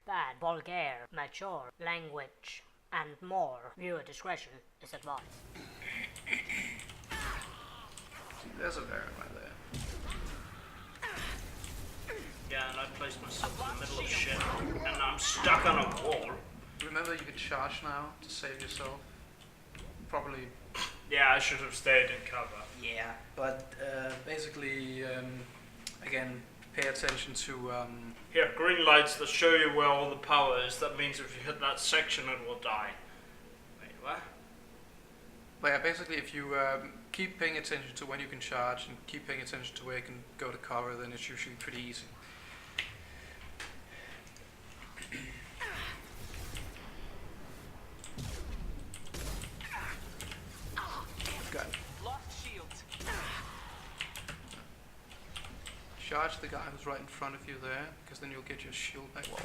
bad, vulgar, mature, language, and more. Viewer discretion is advised. There's a variant right there. Yeah, and I placed myself in the middle of shit, and I'm stuck on a wall. Remember, you can charge now to save yourself. Probably. Yeah, I should have stayed in cover. Yeah, but basically, again, pay attention to. Here, green lights that show you where all the power is. That means if you hit that section, it will die. Wait, what? But yeah, basically, if you keep paying attention to when you can charge and keep paying attention to where you can go to cover, then it's usually pretty easy. Got it. Charge the guy who's right in front of you there, because then you'll get your shield back. Well,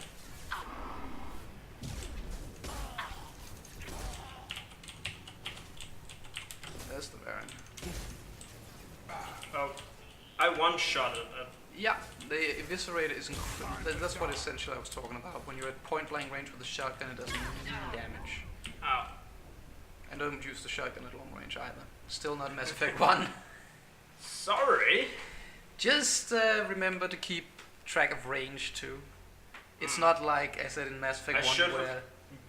there's the Baron. Oh, I one-shot it. Yeah, the Eviscerator is incredible. That's what essentially I was talking about. When you're at point blank range with the shotgun, it does damage. Oh. And don't use the shotgun at long range either. Still not Mass Effect 1. Sorry. Just remember to keep track of range too. It's not like I said in Mass Effect 1 where...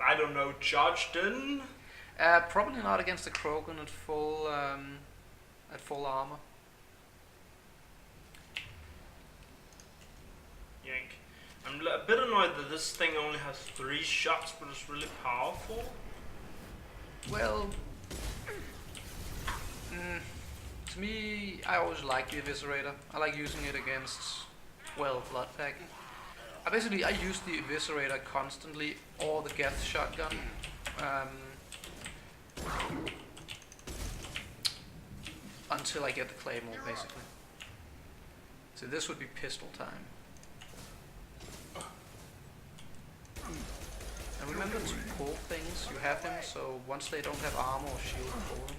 I don't know, charged in? Probably not against the Krogan at full armor. Yank. I'm a bit annoyed that this thing only has 3 shots, but it's really powerful. Well, to me, I always like the Eviscerator. I like using it against, well, Bloodpack. I use the Eviscerator constantly, or the Geth shotgun. Until I get the Claymore, basically. So this would be pistol time. And remember to pull things, you have them, so once they don't have armor or shield, pull them.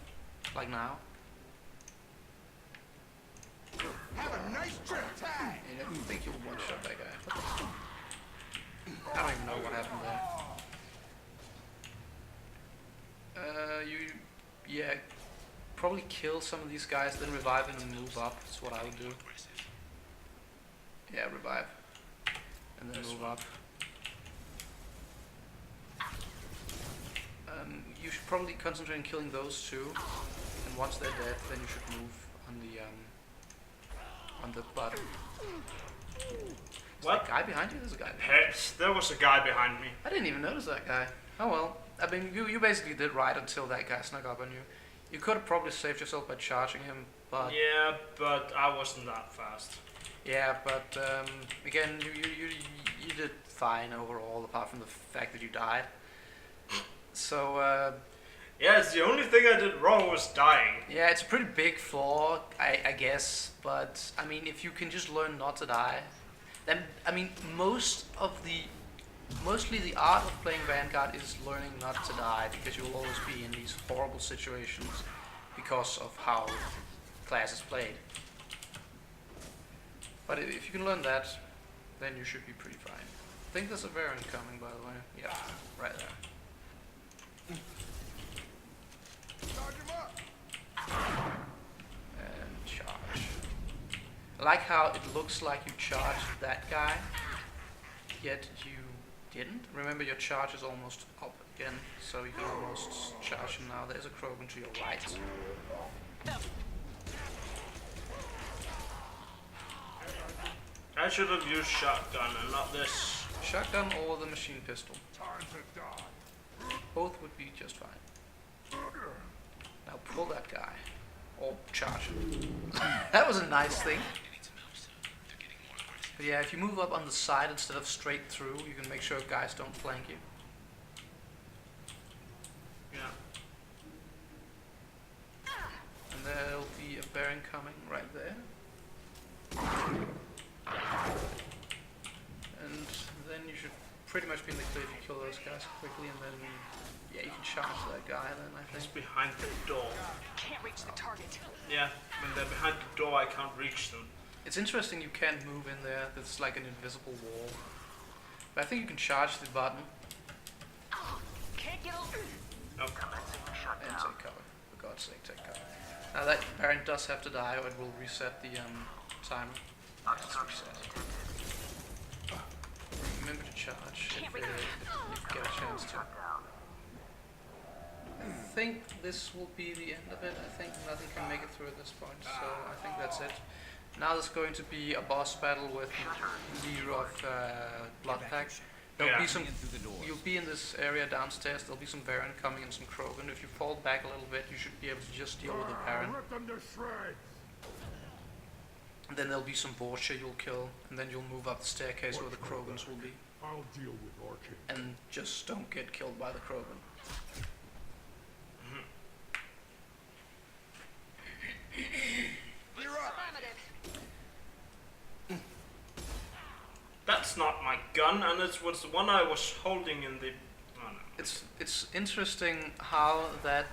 Like now. Have a nice trip, Ty! And I think you'll one-shot that guy. I don't even know what happened there. Yeah, probably kill some of these guys, then revive them and move up. That's what I would do. Yeah, revive. And then move up. You should probably concentrate on killing those two, and once they're dead, then you should move on the bottom. Is What? that guy behind you? There's a guy behind you. Hey, there was a guy behind me. I didn't even notice that guy. Oh well. I mean, you basically did right until that guy snuck up on you. You could have probably saved yourself by charging him, but... Yeah, but I wasn't that fast. Yeah, but again, you did fine overall, apart from the fact that you died. So, Yeah, it's the only thing I did wrong was dying. yeah, it's a pretty big flaw, I guess, but, I mean, if you can just learn not to die, then, I mean, mostly the art of playing Vanguard is learning not to die, because you will always be in these horrible situations because of how class is played. But if you can learn that, then you should be pretty fine. I think there's a variant coming, by the way. Yeah, right there. Charge him up! And charge. I like how it looks like you charged that guy, yet you didn't. Remember, your charge is almost up again, so you can almost charge him now. There's a Krogan to your right. I should have used shotgun and not this. Shotgun or the machine pistol. Time to die. Both would be just fine. Now pull that guy. Or charge him. That was a nice thing. But yeah, if you move up on the side instead of straight through, you can make sure guys don't flank you. Yeah. And there'll be a bearing coming right there. And then you should pretty much be in the clear if you kill those guys quickly, and then yeah, you can charge that guy then, I He's think. behind the door. Can't reach the target. Yeah, when they're behind the door, I can't reach them. It's interesting you can't move in there. There's like an invisible wall. But I think you can charge the button Can't get over. and take cover. For God's sake, take cover. Now that Baron does have to die, or it will reset the timer. Yeah, it's reset. Remember to charge if you get a chance to. I think this will be the end of it. I think nothing can make it through at this point, so I think that's it. Now there's going to be a boss battle with leader of Bloodpack. There'll be some. You'll be in this area downstairs. There'll be some Baron coming and some Krogan. If you fall back a little bit, you should be able to just deal with the Baron. Rip them to shreds. And then there'll be some Borgia you'll kill, and then you'll move up the staircase where the Krogans will be. I'll deal with Archie. And just don't get killed by the Krogan. You're up. That's not my gun, and it was the one I was holding in the. Oh no. It's interesting how that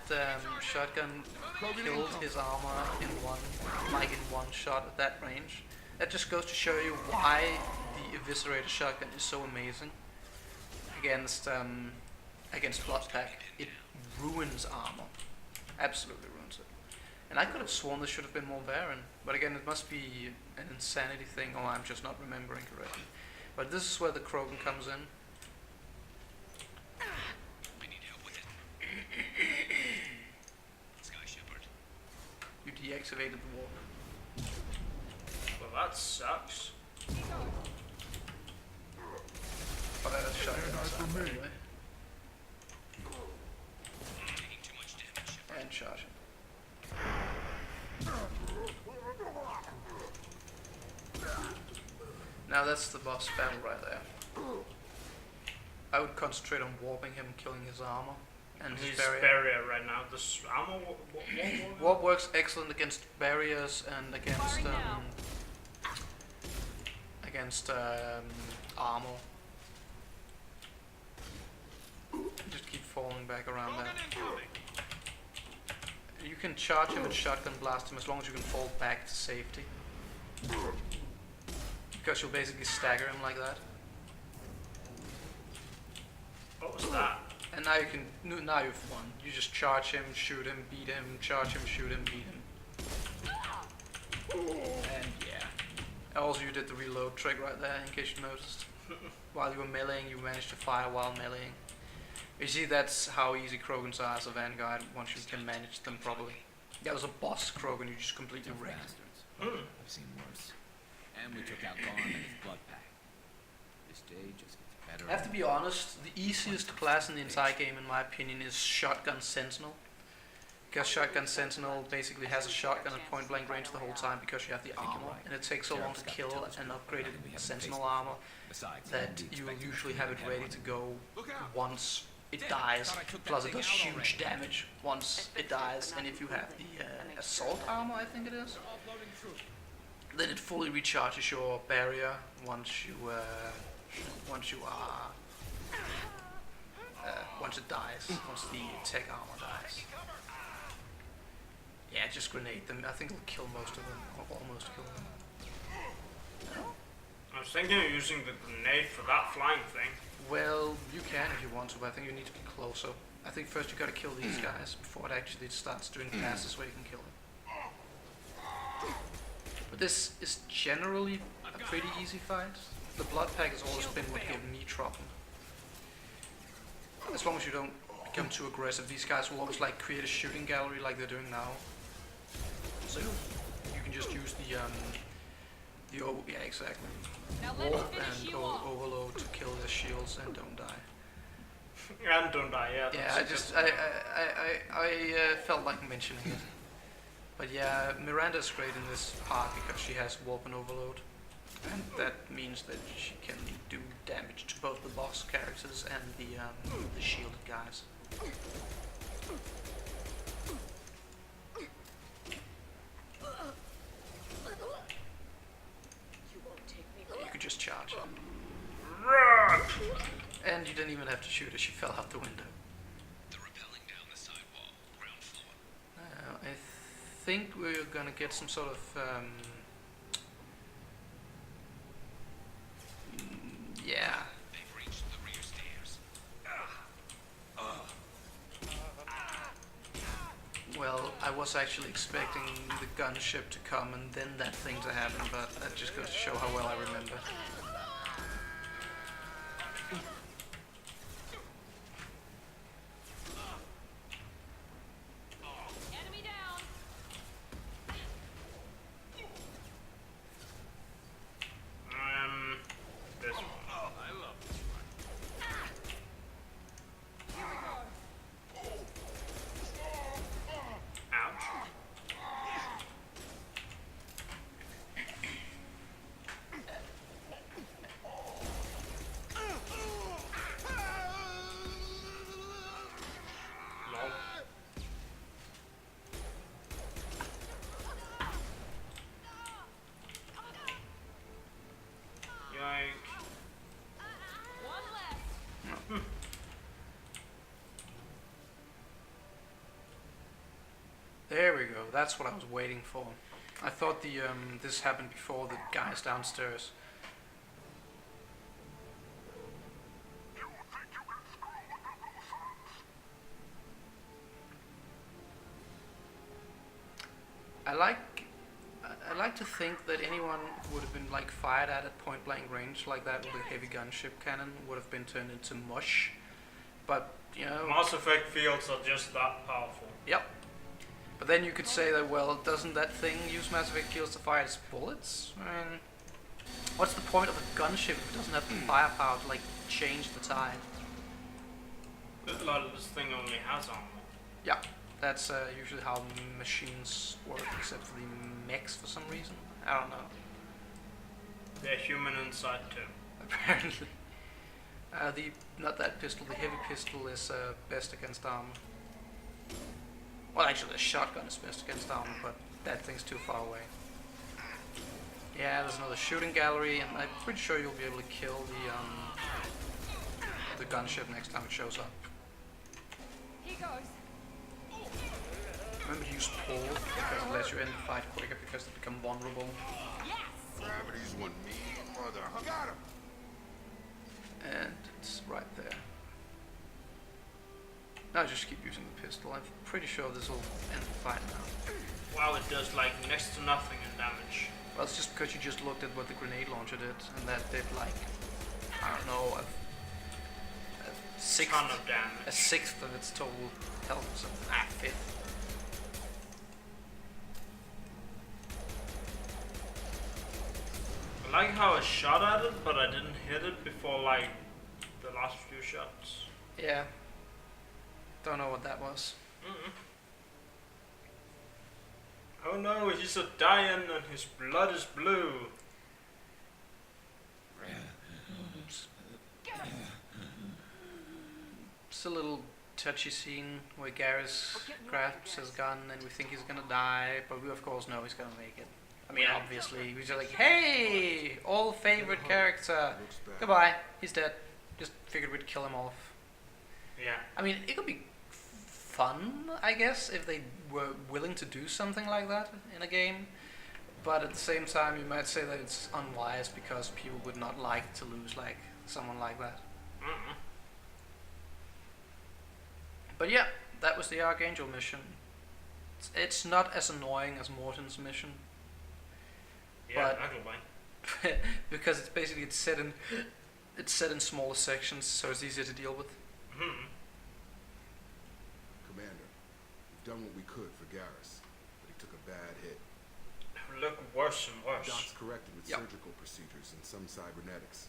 shotgun killed his armor in one shot at that range. That just goes to show you why the Eviscerator shotgun is so amazing against Bloodpack. It ruins armor, absolutely ruins it. And I could have sworn this should have been more Baron, but again, it must be an insanity thing, or I'm just not remembering correctly. But this is where the Krogan comes in. I need help with it. Sky Shepherd. You deactivated the wall. Well, that sucks. Oh, that's shotgun Stand sound for me. anyway. Taking too much damage, Shepherd. And charging. Now that's the boss battle right there. I would concentrate on warping him, killing his armor, and his His barrier. barrier right now. This ammo. Warp works excellent against barriers and against armor. Just keep falling back around there. You can charge him and shotgun blast him as long as you can fall back to safety. Because you'll basically stagger him like that. What was that? And now you can, now you've won. You just charge him, shoot him, beat him, charge him, shoot him, beat him. And yeah. Also you did the reload trick right there, in case you noticed. While you were meleeing, you managed to fire while meleeing. You see, that's how easy Krogans are as a vanguard, once you can manage them properly. That was a boss Krogan you just completely wrecked. Bastards. Hmm. I've seen worse. And we took out Gone and his blood pack. This day just gets better. I have to be honest, the easiest class in the entire game, in my opinion, is Shotgun Sentinel. Because Shotgun Sentinel basically has a shotgun at point blank range the whole time because you have the armor, and it takes so long to kill an upgraded Sentinel armor Besides, that you will usually have it ready to go once it dies, plus it does huge damage once it dies, and if you have the assault armor, I think it is, then it fully recharges your barrier once it dies, once the tech armor dies. Yeah, just grenade them. I think it'll kill most of them, or almost kill them. I was thinking of using the grenade for that flying thing. Well, you can if you want to, but I think you need to be closer. I think first you gotta kill these guys before it actually starts doing passes where you can kill them. But this is generally a pretty easy fight. The blood pack has always been what gave me trouble. As long as you don't become too aggressive, these guys will always like create a shooting gallery like they're doing now. So you can just use yeah, exactly. Now let me Warp finish and you off. overload to kill their shields and don't die. And don't die, yeah. Yeah, that's I felt like mentioning it. But yeah, Miranda's great in this part because she has warp and overload. And that means that she can do damage to both the boss characters and the shielded guys. You won't take me. You could just charge her. Run! And you didn't even have to shoot her, she fell out the window. They're rappelling down the sidewall, ground floor. I think we're gonna get some sort of yeah, was actually expecting the gunship to come and then that thing to happen, but that just goes to show how well I remember. Enemy down. This one. Ouch. Lol. Yoink. One left. There we go. That's what I was waiting for. I thought the this happened before the guys downstairs. I like to think that anyone who would have been like fired at point blank range like that with a heavy gunship cannon would have been turned into mush. But you know, Mass Effect fields are just that powerful. yep. But then you could say that, well, doesn't that thing use Mass Effect fields to fire its bullets? I mean, what's the point of a gunship if it doesn't have the firepower to like change the tide? A lot of this thing only has armor. Yeah, that's usually how machines work, except for the mechs for some reason. I don't know. They're human inside too. Apparently. Not that pistol, the heavy pistol is best against armor. Well, actually, the shotgun is best against armor, but that thing's too far away. Yeah, there's another shooting gallery, and I'm pretty sure you'll be able to kill the gunship next time it shows up. He goes. Remember to use pull, because it lets you end the fight quicker because they become vulnerable. Gravity's one mean mother. I got him. And it's right there. Now just keep using the pistol. I'm pretty sure this will end the fight now. Wow, it does like next to nothing in damage. Well, it's just because you just looked at what the grenade launcher did, and that did like, I don't know, a sixth, Ton of damage. a sixth of its total health, so fifth. I like how I shot at it, but I didn't hit it before like the last few shots. Yeah. Don't know what that was. Oh no, he's a dying and his blood is blue. It's a little touchy scene where Garrus grabs his gun and we think he's gonna die, but we of course know he's gonna make it. I mean, obviously, we're just like, hey, all favorite character. Goodbye, he's dead. Just figured we'd kill him off. Yeah. I mean, it could be fun, I guess, if they were willing to do something like that in a game. But at the same time, you might say that it's unwise because people would not like to lose like someone like that. But yeah, that was the Archangel mission. It's not as annoying as Morton's mission. Yeah, But- exactly. because it's set in smaller sections, so it's easier to deal with. Commander, we've done what we could for Garrus, but he took a bad hit. Look worse and worse. Doc's corrected with Yep. surgical procedures and some cybernetics.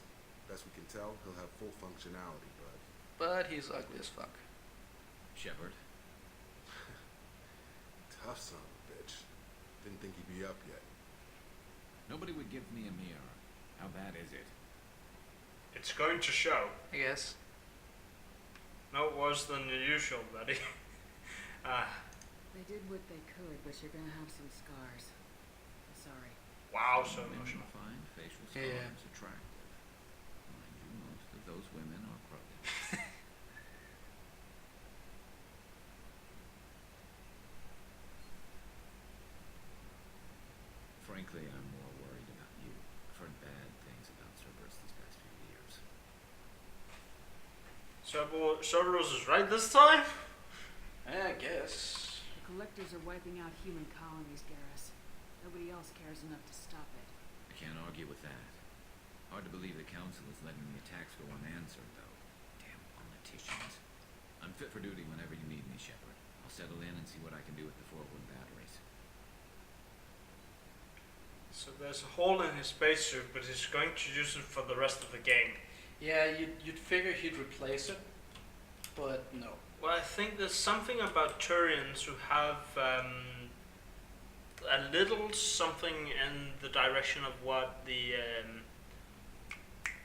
Best we can tell, he'll have full functionality, but But he's ugly as fuck. Shepard, tough son of a bitch. Didn't think he'd be up yet. nobody would give me a mirror. How bad is it? It's going to show. I guess. No worse than the usual, buddy. They did what they could, but you're gonna have some scars. I'm sorry. Wow, so Women emotional. find facial Yeah. scars attractive. Mind you, most of those women are Krogan. Frankly, I'm more worried about you. I've heard bad things about Cerberus these past few years. Cerberus is right this time? I guess. The collectors are wiping out human colonies, Garrus. Nobody else cares enough to stop it. I can't argue with that. Hard to believe the Council is letting the attacks go unanswered, though. Damn politicians. I'm fit for duty whenever you need me, Shepard. I'll settle in and see what I can do with the forward batteries. So there's a hole in his spacesuit, but he's going to use it for the rest of the game. Yeah, you'd figure he'd replace it, but no. Well, I think there's something about Turians who have a little something in the direction of what the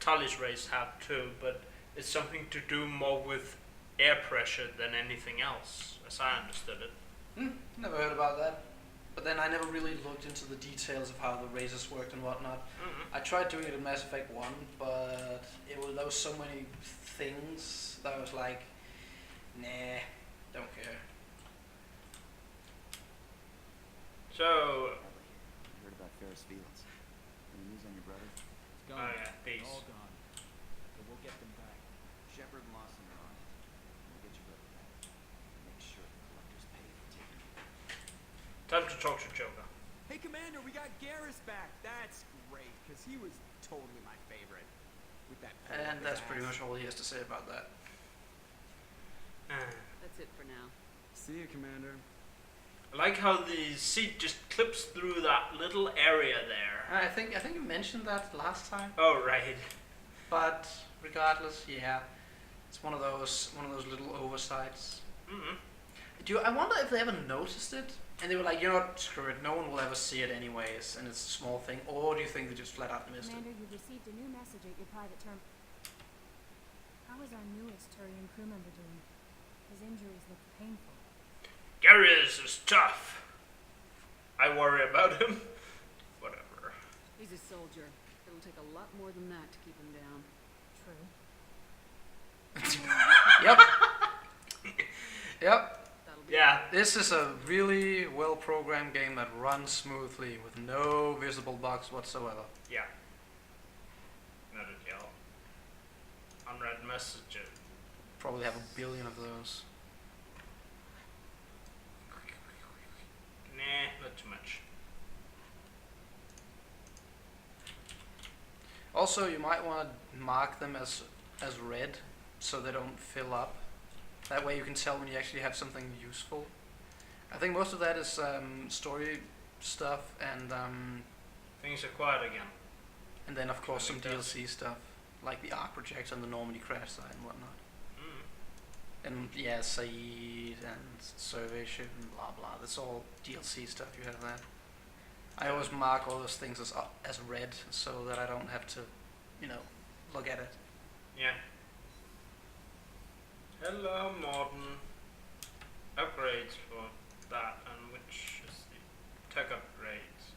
Tully's race have too, but it's something to do more with air pressure than anything else, as I understood it. Never heard about that. But then I never really looked into the details of how the razors worked and whatnot. I tried doing it in Mass Effect 1, but there was so many things that I was like, nah, don't care. So, I heard about Ferris Fields. Any news on your brother? It's oh gone. yeah, these. All gone. But we'll get them back. Shepard and Lawson are on it. We'll get your brother back. Make sure the collectors pay for taking you. Time to talk to Joker. Hey, Commander, we got Garrus back. That's great, because he was totally my favorite. With that pole up And his that's pretty ass. much all he has to say about that. That's it for now. See you, Commander. I like how the seat just clips through that little area there. I think you mentioned that last time. Oh right. But regardless, yeah, it's one of those little oversights. I wonder if they ever noticed it and they were like, you know what, screw it, no one will ever see it anyways, and it's a small thing, or do you think they just flat out missed Commander, it? you've received a new message at your private term. How is our newest Turian crew member doing? His injuries look painful. Garrus is tough. I worry about him. Whatever. He's a soldier. It'll take a lot more than that to keep him down. True. Yep. Yep. That'll be Yeah. This is a really well-programmed game that runs smoothly with no visible bugs whatsoever. Yeah. Not a deal. Unread messages. Probably have a billion of those. Nah, not too much. Also, you might want to mark them as red so they don't fill up. That way you can tell when you actually have something useful. I think most of that is story stuff and Things are quiet again. then of course some Like that. DLC stuff like the arc projector and the Normandy crash site and whatnot. Mm. And yeah, Saeed and survey ship and blah blah. That's all DLC stuff. You have that. I always mark all those things as red so that I don't have to, look at it. Yeah. Hello, modern. Upgrades for that, and which is the tech upgrades?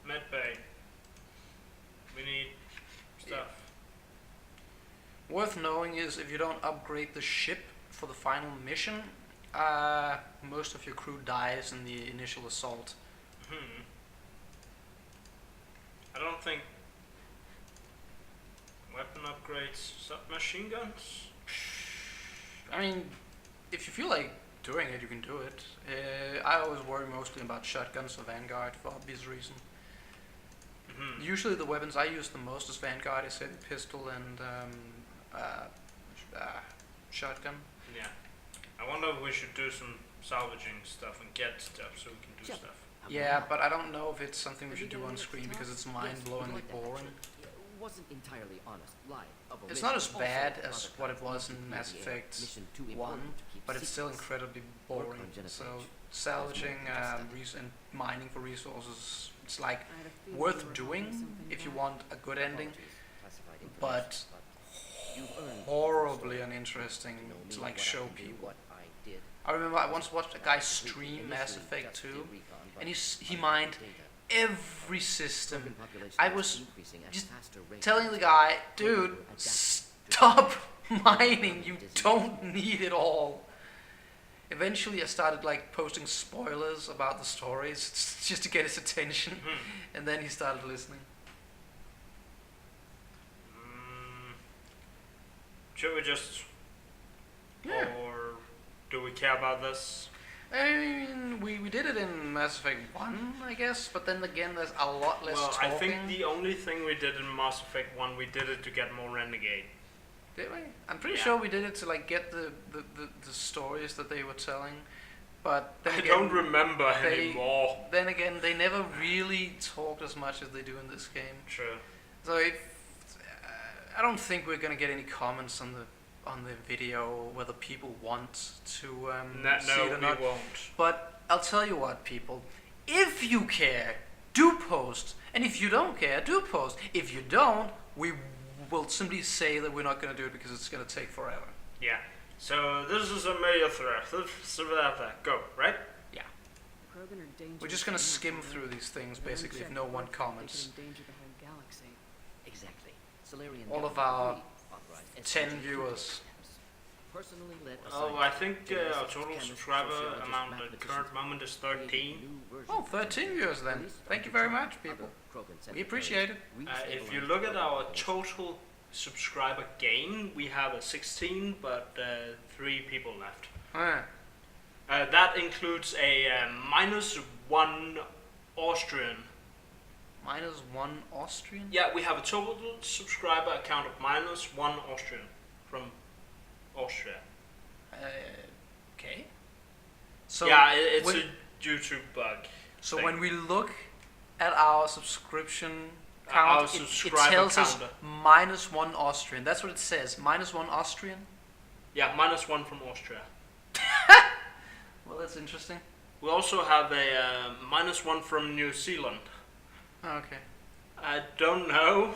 Medbay. We need stuff. Worth knowing is if you don't upgrade the ship for the final mission, most of your crew dies in the initial assault. I don't think weapon upgrades, submachine guns. I mean, if you feel like doing it, you can do it. I always worry mostly about shotguns or Vanguard for obvious reason. Usually the weapons I use the most as Vanguard is heavy pistol and shotgun. Yeah. I wonder if we should do some salvaging stuff and get stuff so we can do Sure. stuff. Yeah, but I don't know if it's something we Have should you do done on any screen extra because tasks? it's Yes, mind-blowingly like that, boring. actually. It wasn't entirely honest. Lie of It's not as omission. bad Also, as other what it crimes was need in to be Mass the Effect mission too 1, important to keep but it's still secrets. incredibly Work boring. on genocide. So salvaging That's and mining for resources, it's like I had a feeling worth you were doing holding something if you back. want a good ending, Apologies. Classified but information, you've earned horribly the uninteresting know to me, like what I show can do, people. what I did. I remember I once watched a guy stream Mass Effect 2, and he mined every system. I was just telling the guy, dude, stop mining, you don't need it all. Eventually I started like posting spoilers about the stories just to get his attention, and then he started listening. Should we just Yeah. Or do we care about this? I mean, we did it in Mass Effect 1, I guess, but then again, there's a lot less Well, talking. I think the only thing we did in Mass Effect 1, we did it to get more Renegade. Did we? I'm pretty Yeah. sure we did it to like get the stories that they were telling. But then I again, don't remember anymore. Then again, they never really talked as much as they do in this game. True. So I don't think we're gonna get any comments on the video whether people want to see No, it or we not. won't. But I'll tell you what, people. If you care, do post. And if you don't care, do post. If you don't, we will simply say that we're not going to do it because it's going to take forever. Yeah. So this is a major threat. Go, right? Yeah. Krogan are dangerous. We're just going to enough skim already. through these things, They're basically, if unchecked no one warfare, comments. They could endanger the whole galaxy. Exactly. Solarian All of government our authorized 10 SCG viewers. personally led Oh, I think our total subscriber amount at the current moment is 13. Oh, 13 viewers then. Thank you very much, people. We appreciate it. If you look at our total subscriber gain, we have a 16, but 3 people left. Ah, That includes a -1 Austrian. -1 Austrian? Yeah, we have a total subscriber account of -1 Austrian from Austria. Okay. So Yeah, it's when, a YouTube bug. so thing. when we look at our subscription Our count, it subscriber tells counter. us -1 Austrian. That's what it says. -1 Austrian. Yeah, -1 from Austria. Well, that's interesting. We also have a -1 from New Zealand. Oh, okay. I don't know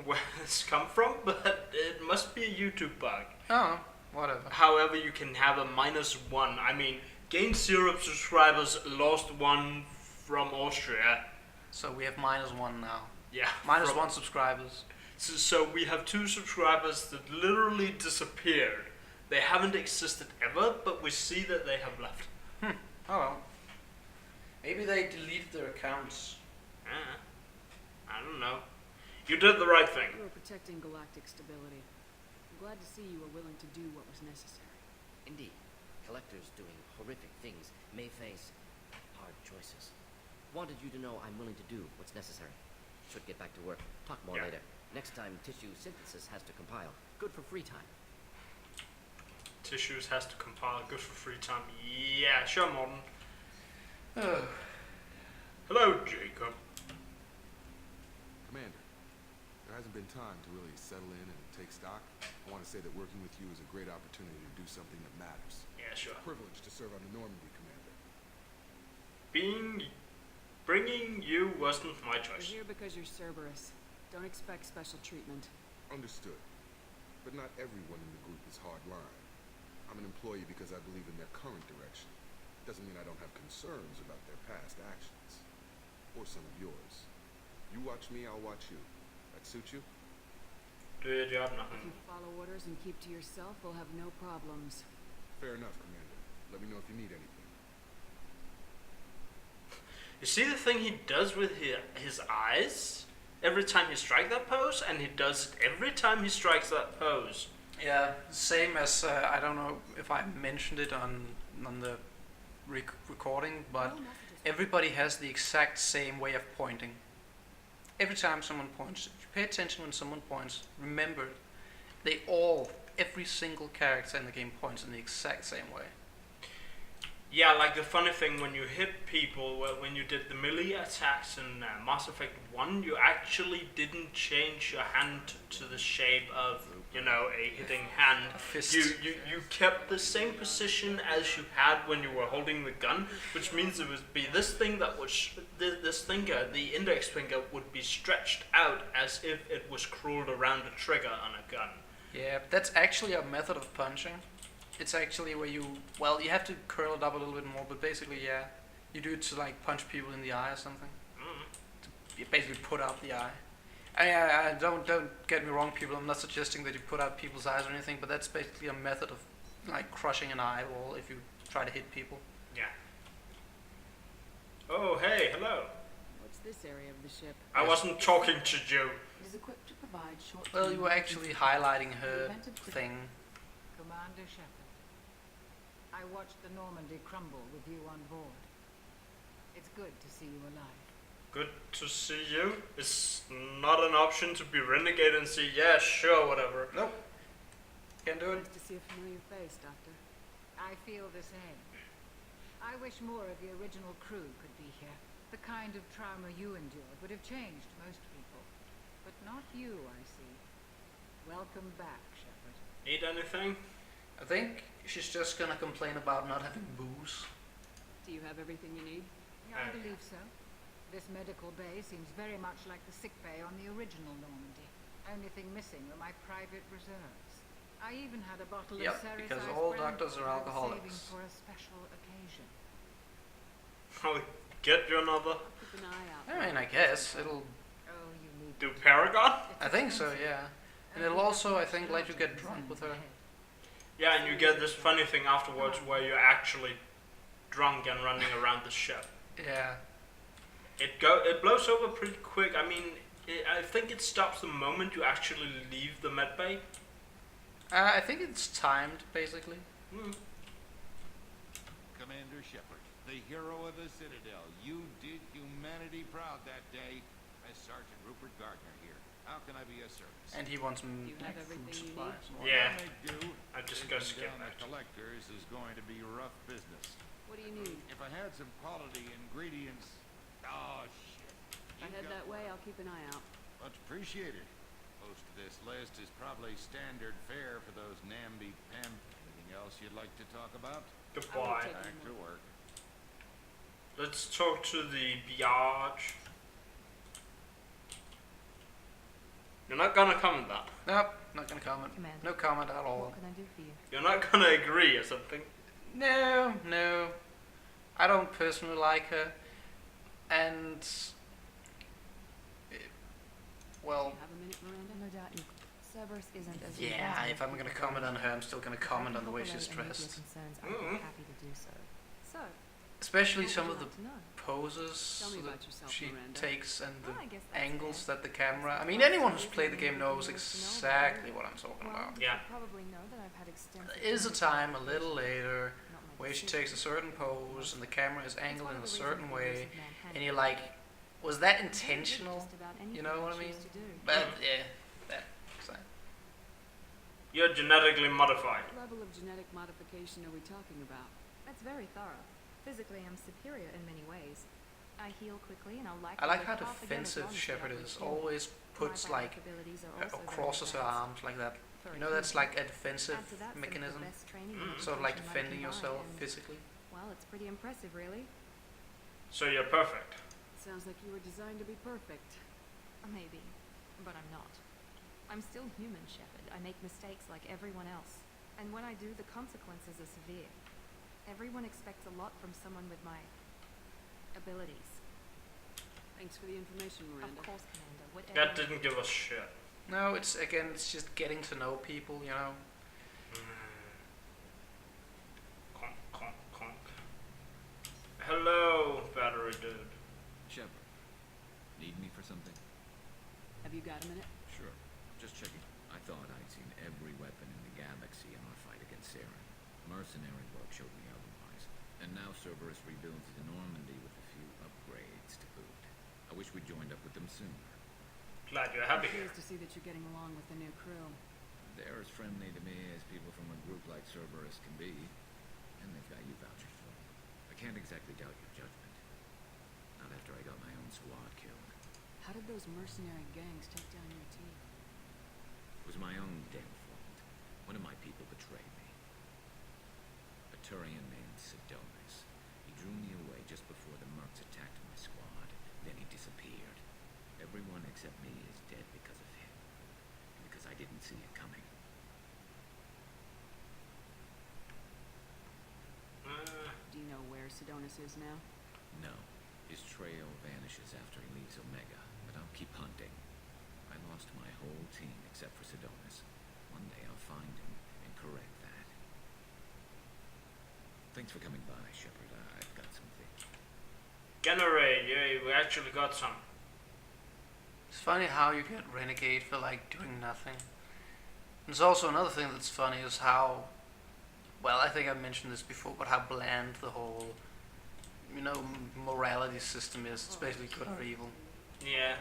where this come from, but it must be a YouTube bug. Oh, whatever. However, you can have a -1. I mean, gained 0 subscribers, lost 1 from Austria. So we have -1 now. Yeah. -1 subscribers. So we have 2 subscribers that literally disappeared. They haven't existed ever, but we see that they have left. Oh well. Maybe they deleted their accounts. I don't know. You did the right thing. You were protecting galactic stability. I'm glad to see you were willing to do what was necessary. Indeed, collectors doing horrific things may face hard choices. Wanted you to know I'm willing to do what's necessary. Should get back to work. Talk more Yeah. later. Next time tissue synthesis has to compile. Good for free time. Tissues has to compile. Good for free time. Yeah, sure, Morten. Hello, Jacob. Commander, there hasn't been time to really settle in and take stock. I want to say that working with you is a great opportunity to do something that matters. Yeah, sure. It's a privilege to serve under Normandy, Commander. Bringing you wasn't my You're choice. here because you're Cerberus. Don't expect special treatment. Understood. But not everyone in the group is hardline. I'm an employee because I believe in their current direction. Doesn't mean I don't have concerns about their past actions. Or some of yours. You watch me, I'll watch you. That suit you? Do your job, If nothing. you follow orders and keep to yourself, we'll have no problems. Fair enough, Commander. Let me know if you need anything. You see the thing he does with his eyes? Every time he strikes that pose, and he does it every time he strikes that pose. Yeah, same as I don't know if I mentioned it on the recording, but everybody has the exact same way of pointing. Every time someone points, if you pay attention when someone points, remember, every single character in the game points in the exact same way. Yeah, like the funny thing when you hit people, when you did the melee attacks in Mass Effect 1, you actually didn't change your hand to the shape of, a hitting hand. A fist. You kept the same position as you had when you were holding the gun, which means it would be this thing that was, this finger, the index finger, would be stretched out as if it was curled around the trigger on a gun. Yeah, that's actually a method of punching. It's actually where you have to curl it up a little bit more, but basically, yeah, you do it to like punch people in the eye or something. You basically put out the eye. I don't get me wrong, people. I'm not suggesting that you put out people's eyes or anything, but that's basically a method of like crushing an eyeball if you try to hit people. Yeah. Oh, hey, hello. What's this area of the ship? I wasn't talking to you. It is equipped to provide short. Well, you were actually highlighting her thing. Commander Shepard. I watched the Normandy crumble with you on board. It's good to see you alive. Good to see you. It's not an option to be renegade and say, yeah, sure, whatever. Nope. Can't do it. Nice to see a familiar face, Doctor. I feel the same. I wish more of the original crew could be here. The kind of trauma you endured would have changed most people. But not you, I see. Welcome back, Shepard. Need anything? I think she's just gonna complain about not having booze. Do you have everything you need? I believe so. This medical bay seems very much like the sick bay on the original Normandy. Only thing missing were my private reserves. I even had a bottle Yep, of Ceres because ice all brandy doctors are I was alcoholics. saving for a special occasion. I'll get you another. Keep an eye out. I mean, I guess it'll. Oh, you need Do Paragon? I think so, yeah. And it'll also, I think, let you get drunk with her. Yeah, and you get this funny thing afterwards where you're actually drunk and running around the ship. Yeah. It blows over pretty quick. I mean, I think it stops the moment you actually leave the med bay. I think it's timed, basically. Commander Shepard, the hero of the Citadel. You did humanity proud that day. As Sergeant Rupert Gardner here. How can I be of service? And he wants You have like, everything food you supplies. and whatnot. Yeah. When they do, I just gotta taking skip down the that. collectors is going to be rough business. What do you need? If I had some quality ingredients... Oh, shit. If I head that way, I'll keep an eye out. Much appreciated. Most of this list is probably standard fare for those namby-pam. Anything else you'd like to talk about? Goodbye. take- Back to work. Let's talk to the Biage. You're not gonna comment that. Nope, not gonna comment. Commander. No comment at all. What can I do for you? You're not gonna agree or something. No. I don't personally like her. And... well, Have a minute, Miranda? No doubt you. Cerberus isn't as yeah, important if I'm gonna comment on her, I'm still gonna comment on the way she's If I can help allay any of your dressed. concerns, I'd Mhm. be happy to do so. So, Especially what some would of you the like to know? poses Tell me that about yourself, she Miranda. takes and the Well, I guess that's angles fair. that the camera... I That's mean, the anyone last who's played the thing game you knows need to know about exactly it. what I'm talking Well, about. you Yeah. probably know that I've had extensive... There is a time a little later Not my where she decision. takes a certain pose and the camera is It's angled one in of a the certain reasons the use way, of manhandling and you're like, was that I can do intentional? just about You anything know what I choose mean? to do. But yeah, that. So. You're genetically modified. What level of genetic modification are we talking about? That's very thorough. Physically, I'm superior in many ways. I heal quickly, and I'll likely I like live how half again as defensive long as the Shepard average is. human. Always puts My like bionic abilities are her, also very crosses her advanced. arms like that. For You a know, that's human. like a defensive Add to that some of the mechanism. best training and Sort of like education I defending can yourself buy, and, physically. well, it's pretty impressive, really. So you're perfect. Sounds like you were designed to be perfect. Maybe, but I'm not. I'm still human, Shepard. I make mistakes like everyone else. And when I do, the consequences are severe. Everyone expects a lot from someone with my abilities. Thanks for the information, Miranda. Of course, Commander. Whatever. That didn't give a shit. No, it's again, it's just getting to know people. You know. Conk, conk, conk. Hello, battery dude. Shepard, need me for something? Have you got a minute? Sure. Just checking. I thought I'd seen every weapon in the galaxy in our fight against Saren. Mercenary work showed me otherwise. And now Cerberus rebuilds the Normandy with a few upgrades to boot. I wish we'd joined up with them sooner. Glad you're happy here. Pleased to see that you're getting along with the new crew. They're as friendly to me as people from a group like Cerberus can be. And they've got you vouchers for them. I can't exactly doubt your judgment. Not after I got my own squad killed. How did those mercenary gangs take down your team? It was my own damn fault. One of my people betrayed me. A Turian named Sidonis. He drew me away just before the Mercs attacked my squad. Then he disappeared. Everyone except me is dead because of him. And because I didn't see it coming. Do you know where Sidonis is now? No. His trail vanishes after he leaves Omega, but I'll keep hunting. I lost my whole team except for Sidonis. One day I'll find him and correct that. Thanks for coming by, Shepard. I've got something. Generate, yeah, we actually got some. It's funny how you get renegade for like doing nothing. There's also another thing that's funny is how well, I think I mentioned this before, but how bland the whole, morality system is. It's basically good or evil. Yeah.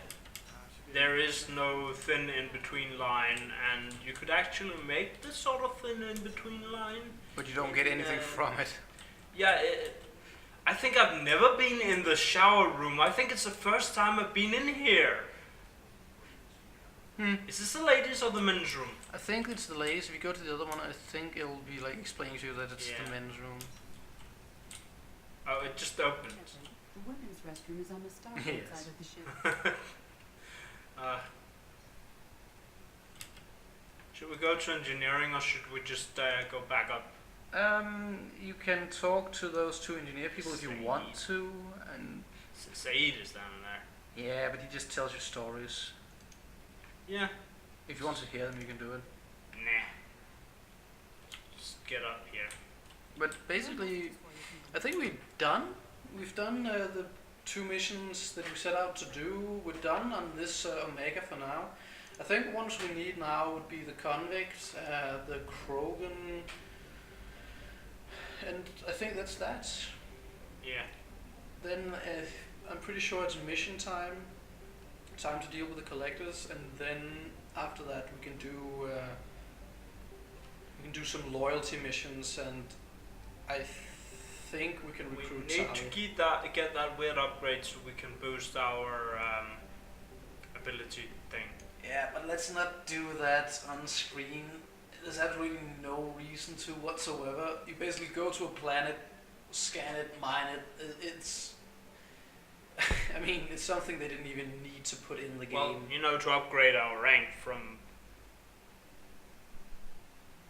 There is no thin in-between line, and you could actually make this sort of thin in-between line. But you don't get anything from it. Yeah, I think I've never been in the shower room. I think it's the first time I've been in here. Is this the ladies' or the men's room? I think it's the ladies. If you go to the other one, I think it'll be like explaining to you that it's the men's room. Oh, it just opened. The women's restroom is on the starboard Yes. side of the ship. Should we go to engineering or should we just go back up? You can talk to those two engineer people if you want to, and Saeed is down there. yeah, but he just tells you stories. Yeah. If you want to hear them, you can do it. Nah. Just get up here. But basically, I think we've done the 2 missions that we set out to do. We're done on this Omega for now. I think ones we need now would be the Convict, the Krogan, and I think that's that. Yeah. Then I'm pretty sure it's mission time to deal with the collectors, and then after that we can do some loyalty missions, and I think we can recruit We need to get that weird upgrade so we can boost our ability thing. Yeah, but let's not do that on screen. There's absolutely no reason to whatsoever. You basically go to a planet, scan it, mine it. It's I mean, it's something they didn't even need to put in the game. Well, to upgrade our rank from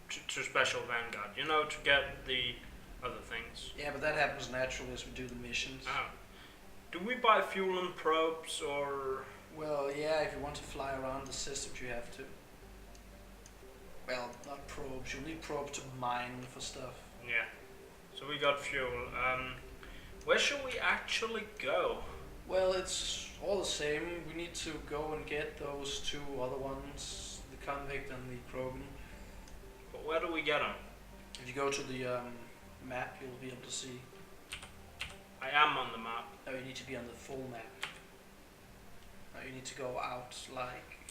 to special vanguard, to get the other things. Yeah, but that happens naturally as we do the missions. Oh. Do we buy fuel and probes or? Well, yeah, if you want to fly around the system, you have to. Well, not probes. You'll need probes to mine for stuff. Yeah. So we got fuel. Where should we actually go? Well, it's all the same. We need to go and get those 2 other ones, the Convict and the Krogan. But where do we get them? If you go to the map, you'll be able to see. I am on the map. No, you need to be on the full map. No, you need to go out,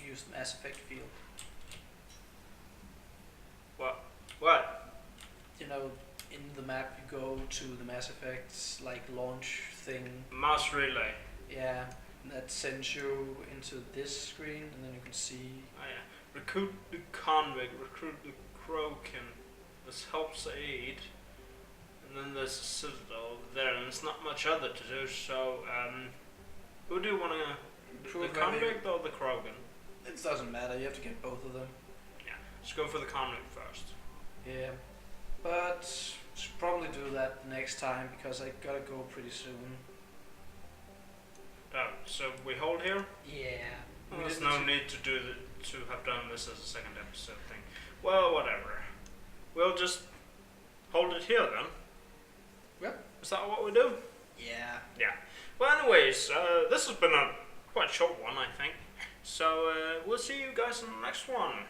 use the Mass Effect field. What? In the map, you go to the Mass Effect's launch thing. Mass relay. Yeah, and that sends you into this screen, and then you can see. Oh yeah. Recruit the Convict, recruit the Krogan. This helps aid. And then there's a Citadel over there, and there's not much other to do, so, who do you want to... The Convict or the Krogan? It doesn't matter, you have to get both of them. Yeah, let's go for the Convict first. Yeah, but should probably do that next time, because I gotta go pretty soon. Oh, so we hold here? Yeah. Well, there's no need to have done this as a second episode thing. Well, whatever. We'll just hold it here then. Yep. Is that what we do? Yeah. Yeah. Well, anyways, this has been a quite short one, I think. So, we'll see you guys in the next one.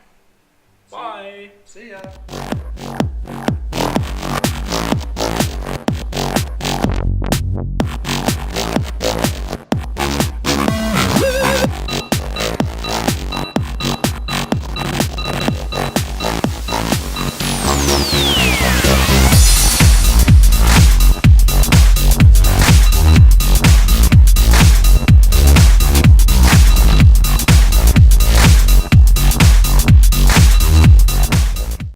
Bye. See ya.